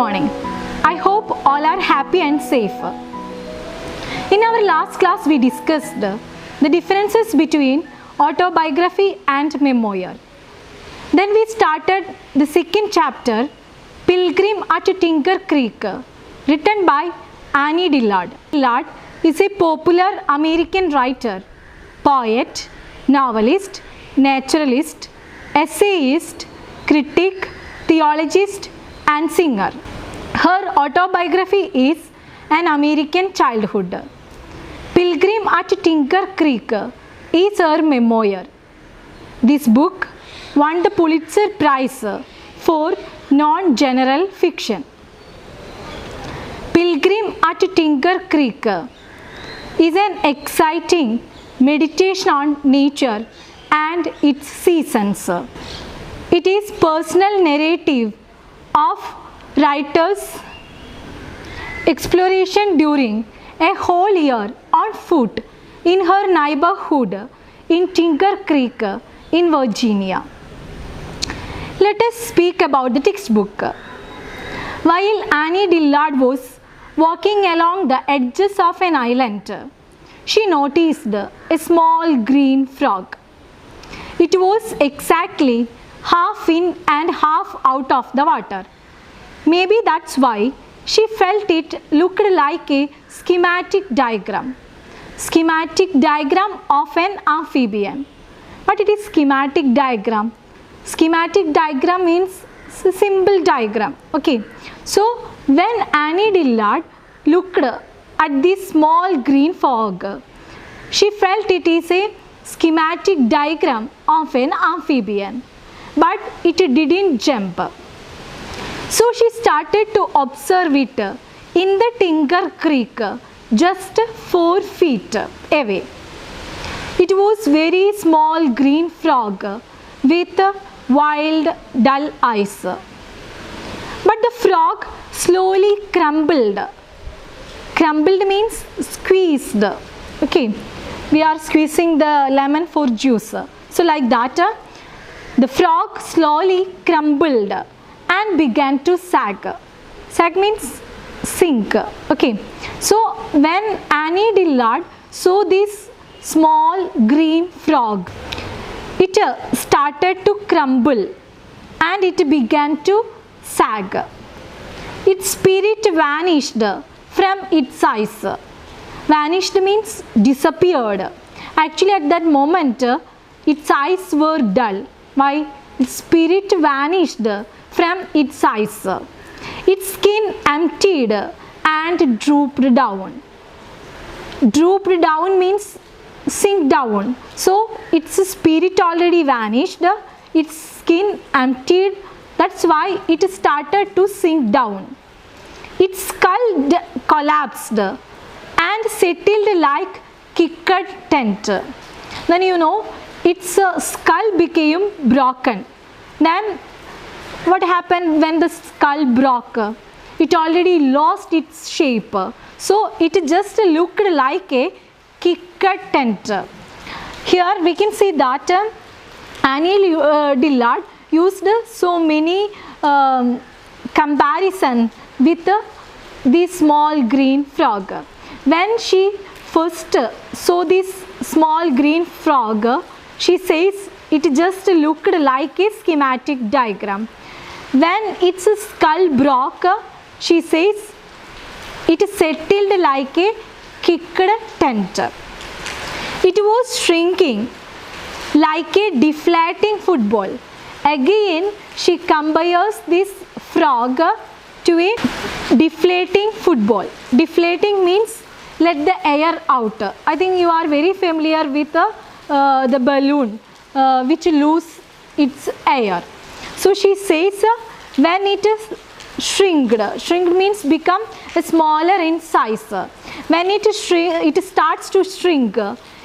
morning. I hope all are happy and safe. In our last class, we discussed the differences between autobiography and memoir. Then we started the second chapter, Pilgrim at Tinker Creek, written by Annie Dillard. Dillard is a popular American writer, poet, novelist, naturalist, essayist, critic, theologist, and singer. Her autobiography is An American Childhood. Pilgrim at Tinker Creek is her memoir. This book won the Pulitzer Prize for non-general fiction. Pilgrim at Tinker Creek is an exciting meditation on nature and its seasons. It is personal narrative of writer's exploration during a whole year on foot in her neighborhood in Tinker Creek in Virginia. Let us speak about the textbook. While Annie Dillard was walking along the edges of an island, she noticed a small green frog. It was exactly half in and half out of the water. Maybe that's why she felt it looked like a schematic diagram. Schematic diagram of an amphibian. What it is schematic diagram? Schematic diagram means symbol diagram. Okay. So when Annie Dillard looked at this small green frog, she felt it is a schematic diagram of an amphibian, but it didn't jump. So she started to observe it in the Tinker Creek, just 4 feet away. It was very small green frog with wild, dull eyes. But the frog slowly crumbled. Crumbled means squeezed. Okay, we are squeezing the lemon for juice. So like that, the frog slowly crumbled and began to sag. Sag means sink. Okay, so when Annie Dillard saw this small green frog, it started to crumble and it began to sag. Its spirit vanished from its eyes. Vanished means disappeared. Actually at that moment its eyes were dull. Why? Its spirit vanished from its eyes. Its skin emptied and drooped down. Drooped down means sink down. So its spirit already vanished, its skin emptied, that's why it started to sink down. Its skull collapsed and settled like kicked tent. Then you know its skull became broken. Then what happened when the skull broke? It already lost its shape. So it just looked like a kicked tent. Here we can see that Annie Dillard used so many comparison with this small green frog. When she first saw this small green frog, she says it just looked like a schematic diagram. When its skull broke, she says it settled like a kicked tent. It was shrinking like a deflating football. Again, she compares this frog to a deflating football. Deflating means let the air out. I think you are very familiar with the balloon which loses its air. So she says when it is shrinked means become smaller in size. When it starts to shrink,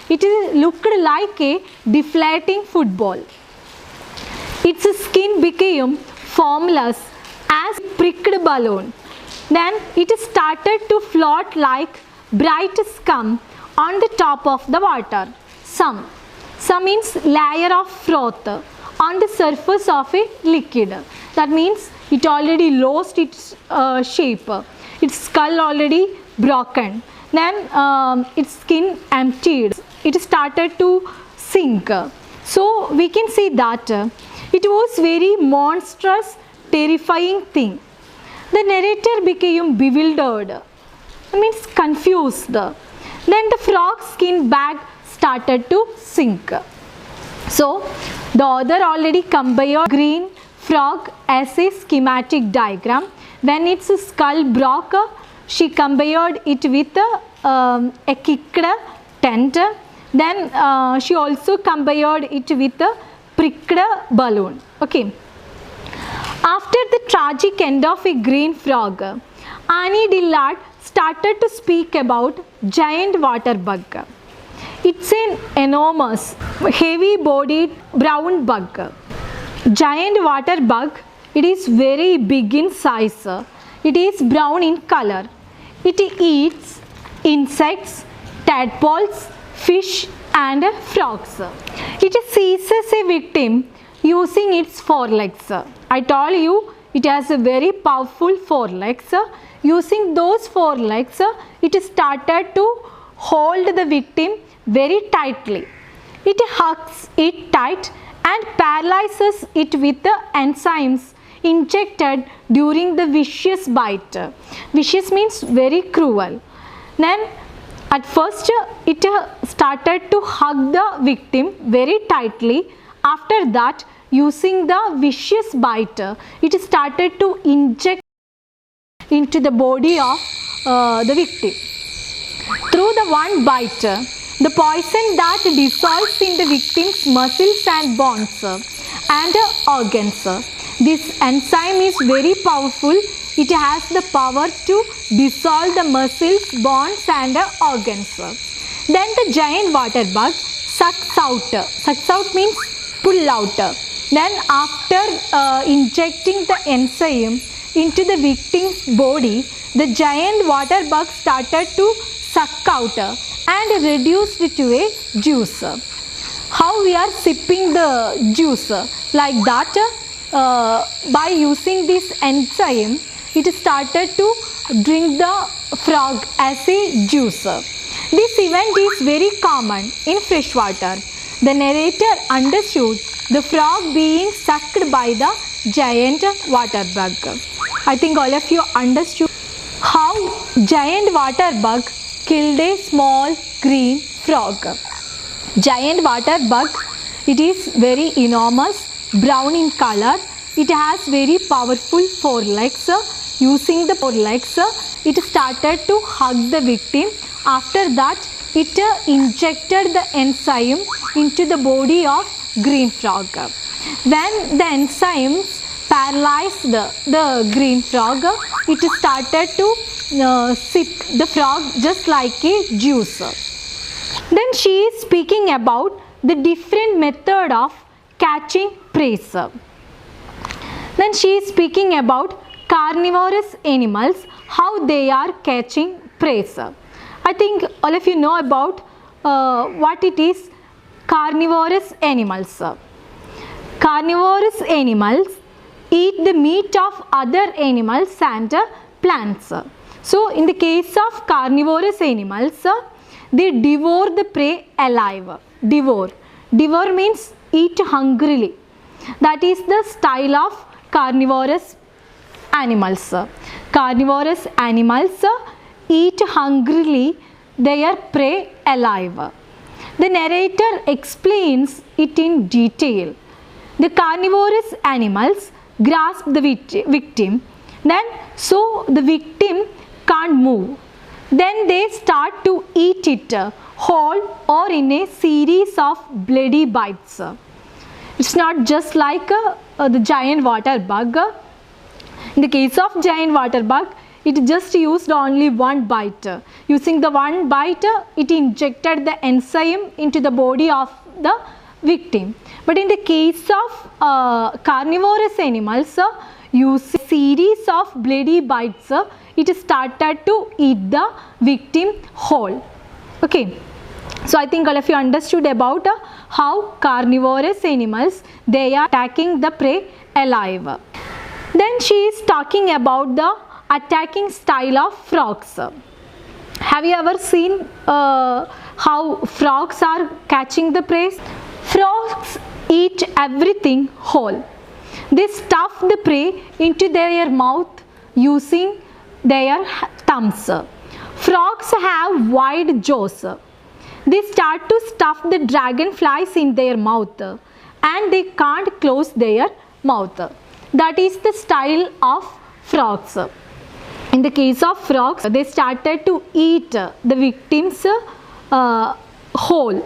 it looked like a deflating football. Its skin became formless as pricked balloon. Then it started to float like bright scum on the top of the water. Scum means layer of froth on the surface of a liquid. That means it already lost its shape, its skull already broken, then its skin emptied, it started to sink. So we can see that it was very monstrous, terrifying thing. The narrator became bewildered, means confused. Then the frog's skin bag started to sink. So the author already compared green frog as a schematic diagram. When its skull broke, she compared it with a kicked tent. Then she also compared it with a pricked balloon. Okay. After the tragic end of a green frog, Annie Dillard started to speak about giant water bug. It's an enormous, heavy-bodied brown bug. Giant water bug, it is very big in size. It is brown in color. It eats insects, tadpoles, fish and frogs. It seizes a victim using its forelegs. I told you it has a very powerful forelegs. Using those forelegs, it started to hold the victim very tightly. It hugs it tight and paralyzes it with the enzymes injected during the vicious bite. Vicious means very cruel. Then at first it started to hug the victim very tightly. After that, using the vicious bite, it started to inject into the body of the victim. Through the one bite, the poison that dissolves in the victim's muscles and bones and organs. This enzyme is very powerful. It has the power to dissolve the muscles, bones and organs. Then the giant water bug sucks out. Sucks out means pull out. Then after injecting the enzyme into the victim's body, the giant water bug started to suck out and reduced it to a juice. How we are sipping the juice? Like that, by using this enzyme, it started to drink the frog as a juice. This event is very common in freshwater. The narrator understood the frog being sucked by the giant water bug. I think all of you understood how giant water bug killed a small green frog. Giant water bug, it is very enormous, brown in color. It has very powerful forelegs. Using the forelegs, it started to hug the victim. After that, it injected the enzyme into the body of green frog. When the enzymes paralyzed the green frog, it started to sip the frog just like a juice. Then she is speaking about the different method of catching prey. Then she is speaking about carnivorous animals, how they are catching prey. I think all of you know about what it is carnivorous animals. Carnivorous animals eat the meat of other animals and plants. So in the case of carnivorous animals, they devour the prey alive. Devour. Devour means eat hungrily. That is the style of carnivorous animals. Carnivorous animals eat hungrily their prey alive. The narrator explains it in detail. The carnivorous animals grasp the victim, then so the victim can't move. Then they start to eat it whole or in a series of bloody bites. It's not just like the giant water bug. In the case of giant water bug, it just used only one bite. Using the one bite, it injected the enzyme into the body of the victim. But in the case of carnivorous animals, using a series of bloody bites, it started to eat the victim whole. Okay. So I think all of you understood about how carnivorous animals, they are attacking the prey alive. Then she is talking about the attacking style of frogs. Have you ever seen how frogs are catching the prey? Frogs eat everything whole. They stuff the prey into their mouth using their thumbs. Frogs have wide jaws. They start to stuff the dragonflies in their mouth and they can't close their mouth. That is the style of frogs. In the case of frogs, they started to eat the victims whole.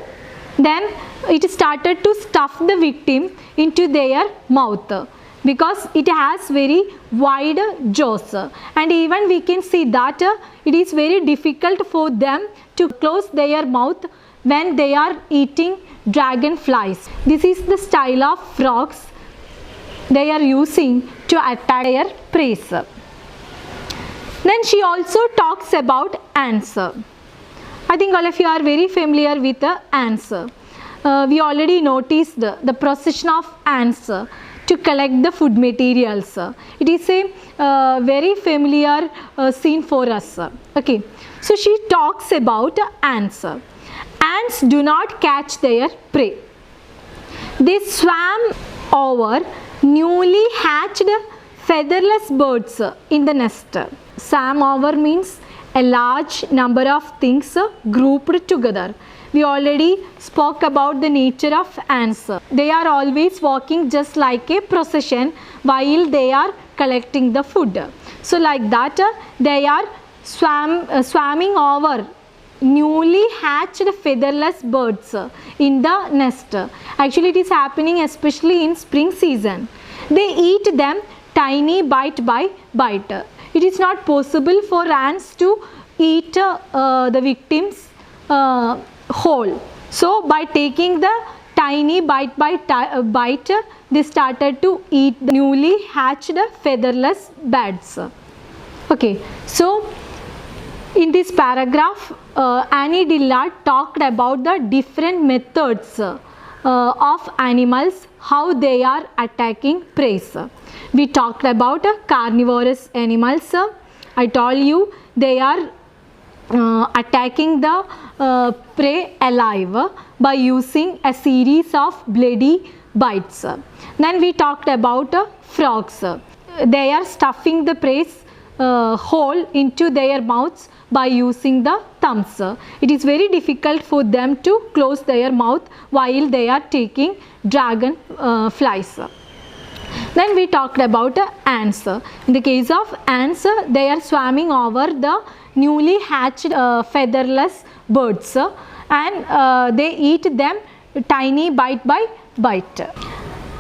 Then it started to stuff the victim into their mouth because it has very wide jaws, and even we can see that it is very difficult for them to close their mouth when they are eating dragonflies. This is the style of frogs they are using to attack their prey. Then she also talks about ants. I think all of you are very familiar with the ants. We already noticed the procession of ants to collect the food materials. It is a very familiar scene for us. Okay, so she talks about ants. Ants do not catch their prey. They swam over newly hatched featherless birds in the nest. Swam over means a large number of things grouped together. We already spoke about the nature of ants. They are always walking just like a procession while they are collecting the food. So like that they are swarming over newly hatched featherless birds in the nest. Actually it is happening especially in spring season. They eat them tiny bite by bite. It is not possible for ants to eat the victims whole. So by taking the tiny bite by bite, they started to eat the newly hatched featherless birds. Okay, so in this paragraph, Annie Dillard talked about the different methods of animals, how they are attacking prey. We talked about carnivorous animals. I told you they are attacking the prey alive by using a series of bloody bites. Then we talked about frogs. They are stuffing the prey whole into their mouths by using the thumbs. It is very difficult for them to close their mouth while they are taking dragon flies. Then we talked about ants. In the case of ants, they are swarming over the newly hatched featherless birds and they eat them tiny bite by bite.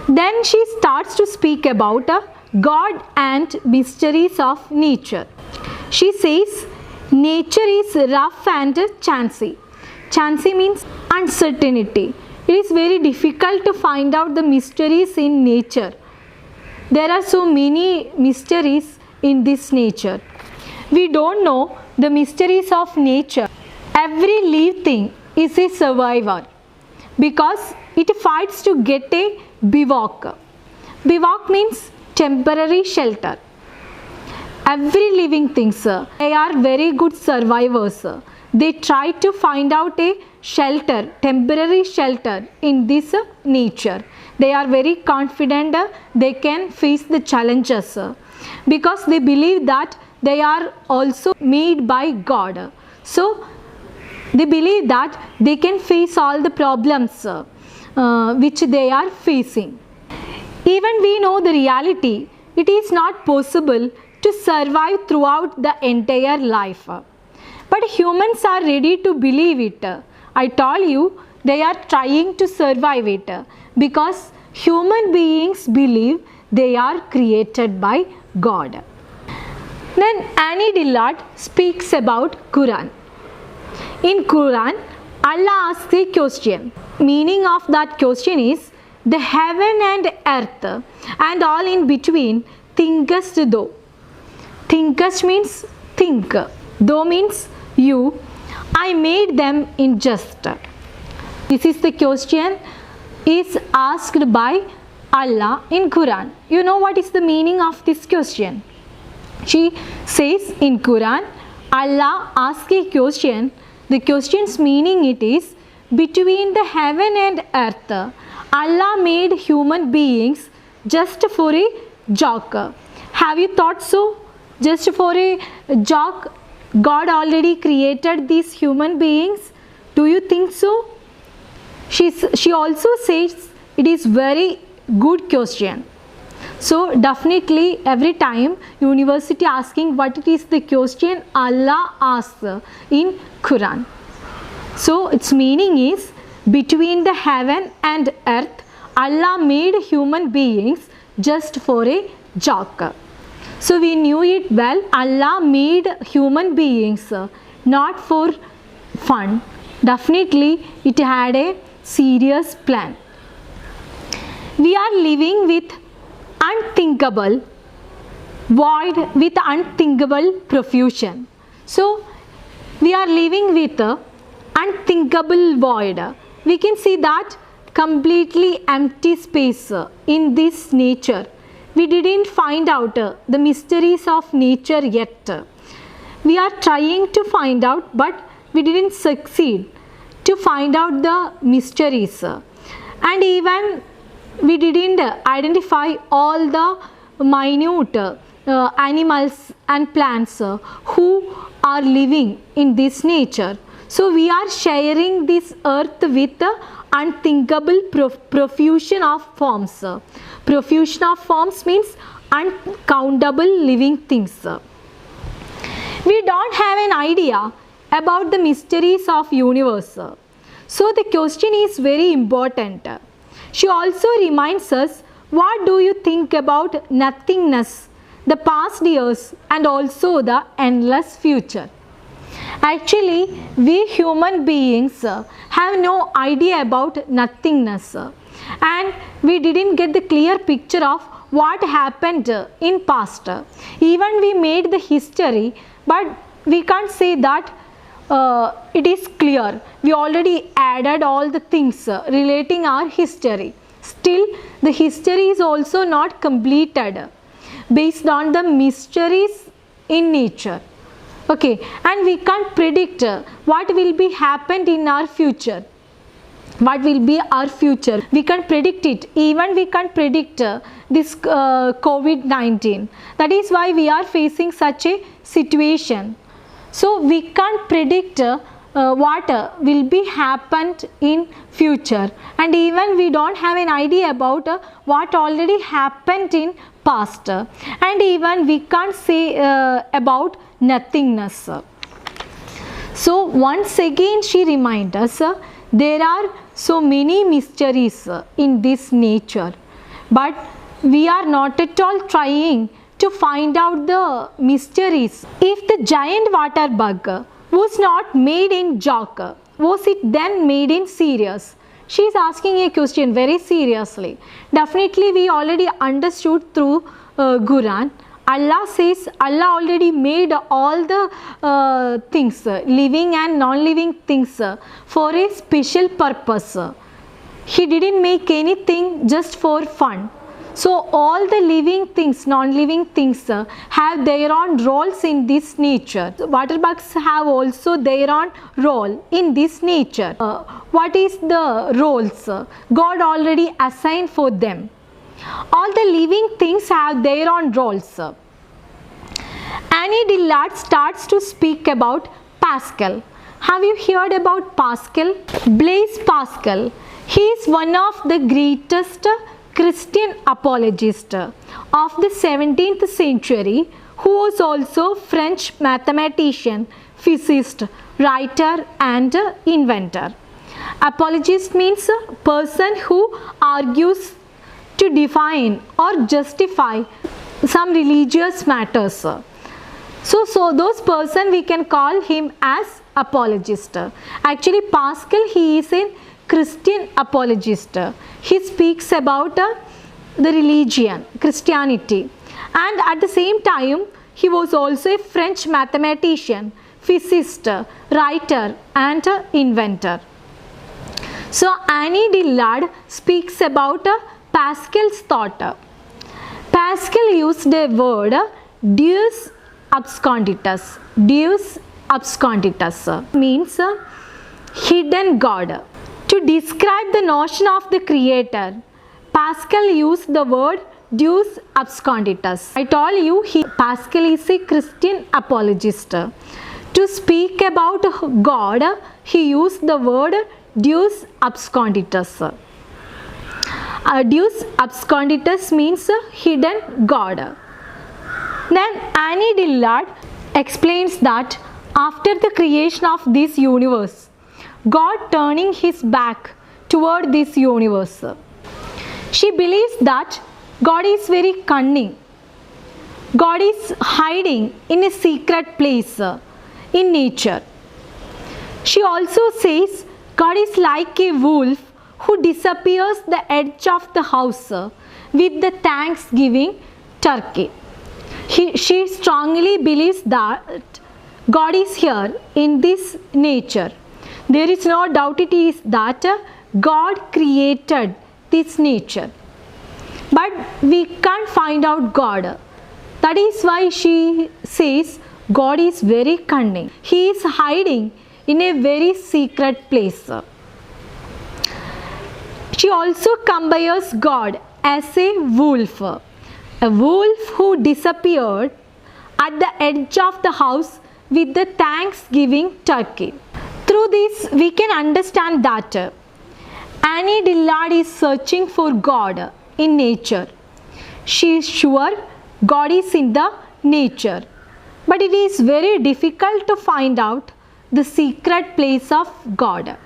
Then she starts to speak about God and mysteries of nature. She says nature is rough and chancy. Chancy means uncertainty. It is very difficult to find out the mysteries in nature. There are so many mysteries in this nature. We don't know the mysteries of nature. Every living thing is a survivor because it fights to get a bivouac. Bivouac means temporary shelter. Every living thing, they are very good survivors. They try to find out a shelter, temporary shelter in this nature. They are very confident they can face the challenges because they believe that they are also made by God. So they believe that they can face all the problems which they are facing. Even we know the reality, it is not possible to survive throughout the entire life. But humans are ready to believe it. I told you they are trying to survive it because human beings believe they are created by God. Then Annie Dillard speaks about Quran. In Quran, Allah asks a question. Meaning of that question is, the heaven and earth and all in between thinkest thou. Thinkest means think. Thou means you. I made them in just. This is the question is asked by Allah in Quran? You know what is the meaning of this question? She says in Quran, Allah asks a question. The question's meaning it is, between the heaven and earth, Allah made human beings just for a joke. Have you thought so? Just for a joke, God already created these human beings? Do you think so? She also says it is very good question. So definitely every time university asking what is the question, Allah asks in Quran. So its meaning is, between the heaven and earth, Allah made human beings just for a joke. So we knew it well, Allah made human beings not for fun. Definitely it had a serious plan. We are living with unthinkable void with unthinkable profusion. So we are living with unthinkable void. We can see that completely empty space in this nature. We didn't find out the mysteries of nature yet. We are trying to find out, but we didn't succeed to find out the mysteries. And even we didn't identify all the minute animals and plants who are living in this nature. So we are sharing this earth with unthinkable profusion of forms. Profusion of forms means uncountable living things. We don't have an idea about the mysteries of universe. So the question is very important. She also reminds us, what do you think about nothingness, the past years and also the endless future? Actually, we human beings have no idea about nothingness, and we didn't get the clear picture of what happened in past. Even we made the history, but we can't say that it is clear. We already added all the things relating our history. Still, the history is also not completed based on the mysteries in nature. Okay, and we can't predict what will be happened in our future. What will be our future? We can't predict it. Even we can't predict this COVID-19. That is why we are facing such a situation. So we can't predict what will be happened in future, and even we don't have an idea about what already happened in past, and even we can't say about nothingness. So once again she reminds us, there are so many mysteries in this nature, but we are not at all trying to find out the mysteries. If the giant water bug was not made in joke, was it then made in serious? She is asking a question very seriously. Definitely we already understood through Quran. Allah says Allah already made all the things, living and non-living things, for a special purpose. He didn't make anything just for fun. So all the living things, non-living things have their own roles in this nature. Water bugs have also their own role in this nature. What is the roles God already assigned for them? All the living things have their own roles. Annie Dillard starts to speak about Pascal. Have you heard about Pascal? Blaise Pascal. He is one of the greatest Christian apologist of the 17th century, who was also French mathematician, physicist, writer and inventor. Apologist means a person who argues to define or justify some religious matters. So those person we can call him as apologist. Actually Pascal, he is a Christian apologist. He speaks about the religion, Christianity, and at the same time he was also a French mathematician, physicist, writer and inventor. So Annie Dillard speaks about Pascal's thought. Pascal used the word Deus absconditus. Deus absconditus means hidden God. To describe the notion of the creator, Pascal used the word Deus absconditus. I told you Pascal is a Christian apologist. To speak about God, he used the word Deus absconditus. Deus absconditus means hidden God. Then Annie Dillard explains that after the creation of this universe, God turning his back toward this universe. She believes that God is very cunning. God is hiding in a secret place in nature. She also says God is like a wolf who disappears the edge of the house with the Thanksgiving turkey. She strongly believes that God is here in this nature. There is no doubt it is that God created this nature. But we can't find out God. That is why she says God is very cunning. He is hiding in a very secret place. She also compares God as a wolf who disappeared at the edge of the house with the Thanksgiving turkey. Through this, we can understand that Annie Dillard is searching for God in nature. She is sure God is in the nature, but it is very difficult to find out the secret place of God.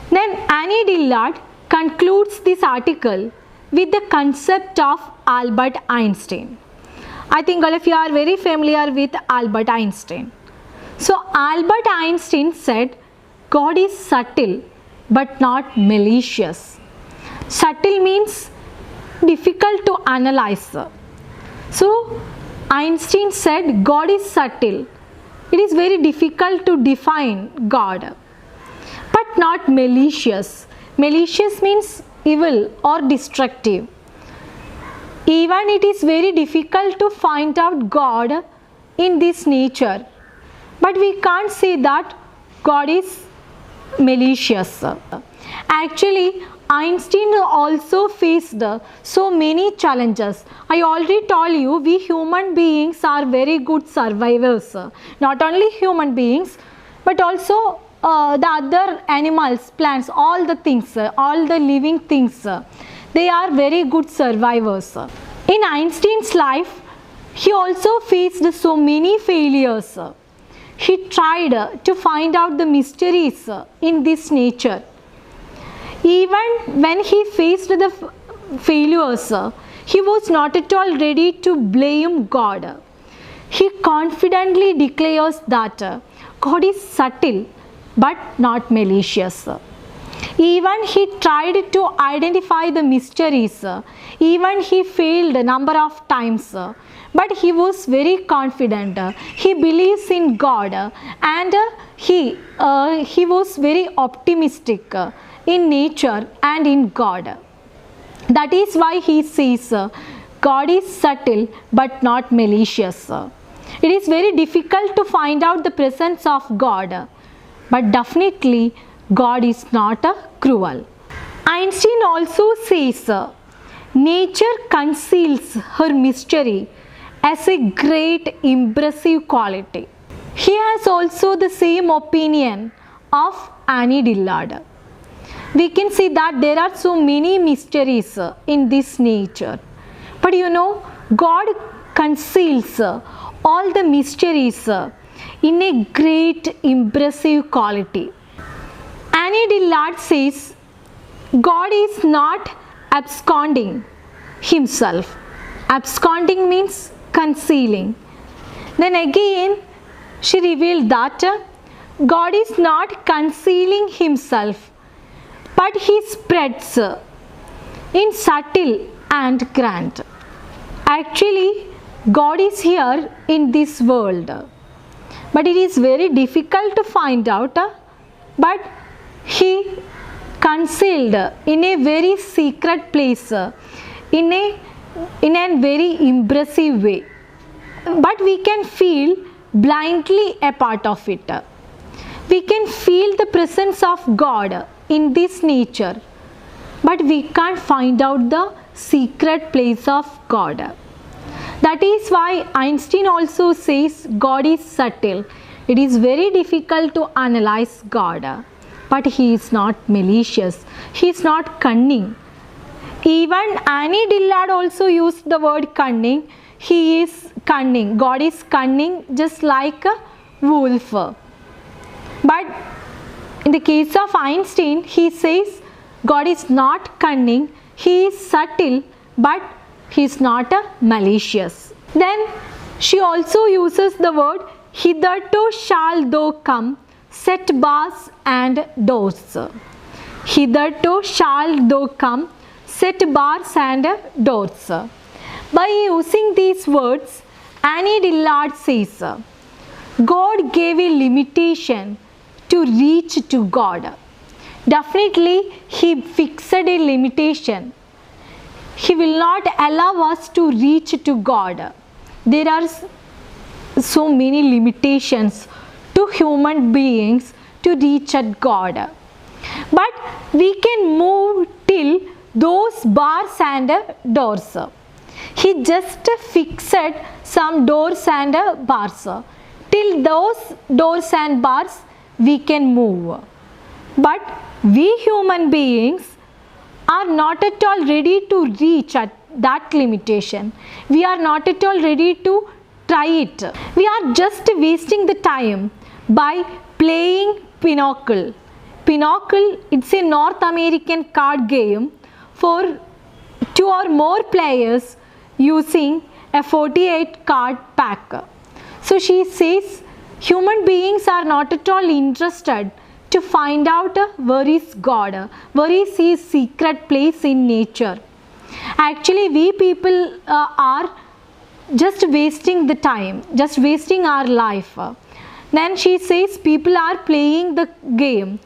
Then Annie Dillard concludes this article with the concept of Albert Einstein. I think all of you are very familiar with Albert Einstein. So Albert Einstein said, God is subtle but not malicious. Subtle means difficult to analyze. So Einstein said God is subtle. It is very difficult to define God, but not malicious. Malicious means evil or destructive. Even it is very difficult to find out God in this nature, but we can't say that God is malicious. Actually, Einstein also faced so many challenges. I already told you we human beings are very good survivors. Not only human beings, but also the other animals, plants, all the things, all the living things, they are very good survivors. In Einstein's life, he also faced so many failures. He tried to find out the mysteries in this nature. Even when he faced the failures, he was not at all ready to blame God. He confidently declares that God is subtle but not malicious. Even he tried to identify the mysteries. Even he failed a number of times. But he was very confident. He believes in God and he was very optimistic in nature and in God. That is why he says God is subtle but not malicious. It is very difficult to find out the presence of God, but definitely God is not cruel. Einstein also says nature conceals her mystery as a great impressive quality. He has also the same opinion of Annie Dillard. We can see that there are so many mysteries in this nature. But you know, God conceals all the mysteries in a great impressive quality. Annie Dillard says, God is not absconding himself. Absconding means concealing. Then again, she revealed that God is not concealing himself, but he spreads in subtle and grand. Actually, God is here in this world, but it is very difficult to find out, but he concealed in a very secret place, in a very impressive way. But we can feel blindly a part of it. We can feel the presence of God in this nature, but we can't find out the secret place of God. That is why Einstein also says God is subtle. It is very difficult to analyze God, but He is not malicious. He is not cunning. Even Annie Dillard also used the word cunning. He is cunning. God is cunning, just like a wolf. But in the case of Einstein, he says God is not cunning. He is subtle, but He is not malicious. Then she also uses the word hitherto shall thou come, set bars and doors. Hitherto shall thou come, set bars and doors. By using these words, Annie Dillard says, God gave a limitation to reach to God. Definitely, He fixed a limitation. He will not allow us to reach to God. There are so many limitations to human beings to reach at God. But we can move till those bars and doors. He just fixed some doors and bars. Till those doors and bars we can move. But we human beings are not at all ready to reach at that limitation. We are not at all ready to try it. We are just wasting the time by playing Pinochle. Pinochle, it's a North American card game for 2 or more players using a 48 card pack. So she says human beings are not at all interested to find out where is God, where is His secret place in nature. Actually, we people are just wasting the time, just wasting our life. Then she says people are playing the game.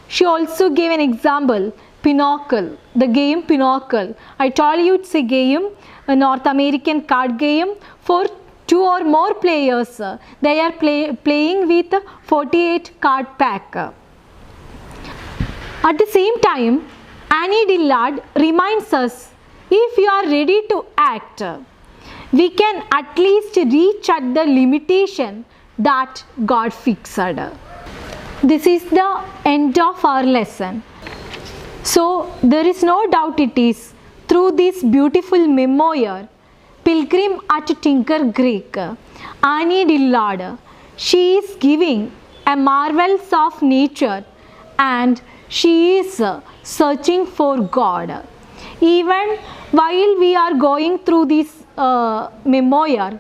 She also gave an example, Pinochle, the game Pinochle. I told you it's a game, a North American card game for 2 or more players. They are playing with 48 card pack. At the same time, Annie Dillard reminds us, if you are ready to act, we can at least reach at the limitation that God fixed. This is the end of our lesson. So there is no doubt it is through this beautiful memoir, Pilgrim at Tinker Creek, Annie Dillard, she is giving a marvels of nature and she is searching for God. Even while we are going through this memoir,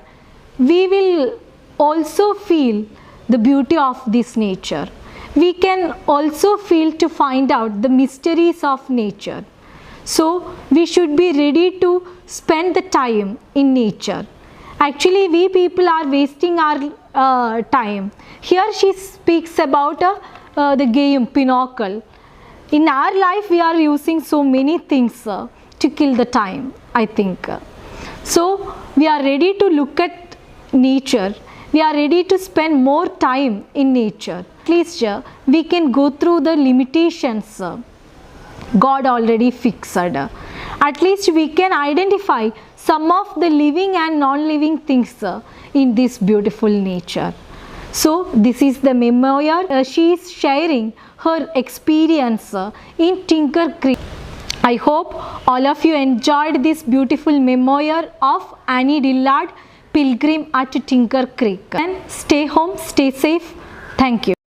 we will also feel the beauty of this nature. We can also feel to find out the mysteries of nature. So we should be ready to spend the time in nature. Actually, we people are wasting our time. Here she speaks about the game Pinochle. In our life, we are using so many things to kill the time, I think. So we are ready to look at nature. We are ready to spend more time in nature. At least we can go through the limitations God already fixed. At least we can identify some of the living and non-living things in this beautiful nature. So this is the memoir. She is sharing her experience in Tinker Creek. I hope all of you enjoyed this beautiful memoir of Annie Dillard, Pilgrim at Tinker Creek. And stay home, stay safe. Thank you.